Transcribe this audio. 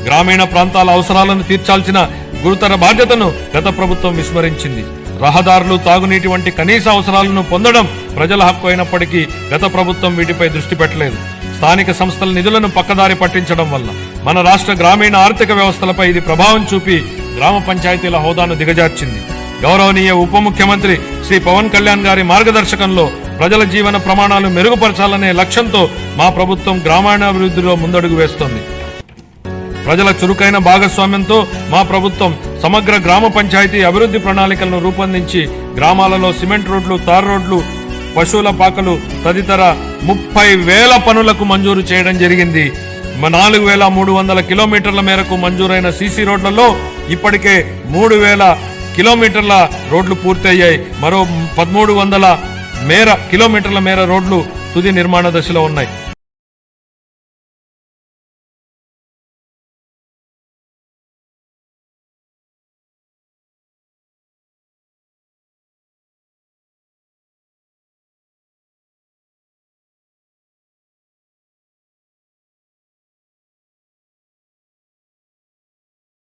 గ్రామీణ ప్రాంతాల అవసరాలను తీర్చాల్సిన గురుతర బాధ్యతను గత ప్రభుత్వం విస్మరించింది. రహదారులు, తాగునీటి వంటి కనీస అవసరాలను పొందడం ప్రజల హక్కు అయినప్పటికీ గత ప్రభుత్వం వీటిపై దృష్టి పెట్టలేదు. స్థానిక సంస్థల నిధులను పక్కదారి పట్టించడం వల్ల మన రాష్ట్ర గ్రామీణ ఆర్థిక వ్యవస్థలపై ఇది ప్రభావం చూపి గ్రామ పంచాయతీల హోదాను దిగజార్చింది. గౌరవనీయ ఉప ముఖ్యమంత్రి శ్రీ పవన్ కళ్యాణ్ గారి మార్గదర్శకంలో ప్రజల జీవన ప్రమాణాలు మెరుగుపరచాలనే లక్ష్యంతో మా ప్రభుత్వం గ్రామీణాభివృద్ధిలో ముందడుగు వేస్తోంది. ప్రజల చురుకైన భాగస్వామ్యంతో మా ప్రభుత్వం సమగ్ర గ్రామ పంచాయతీ అభివృద్ధి ప్రణాళికలను రూపొందించి గ్రామాలలో సిమెంట్ రోడ్లు, తార్ రోడ్లు, పశువుల పాకలు తదితర 30,000 పనులకు మంజూరు చేయడం జరిగింది. 4,300 కిలోమీటర్ల మేరకు మంజూరైన సీసీ రోడ్లలో ఇప్పటికే 3,000 కిలోమీటర్ల రోడ్లు పూర్తయ్యాయి. మరో 1,300 కిలోమీటర్ల మేర రోడ్లు తుది నిర్మాణ దశలో ఉన్నాయి.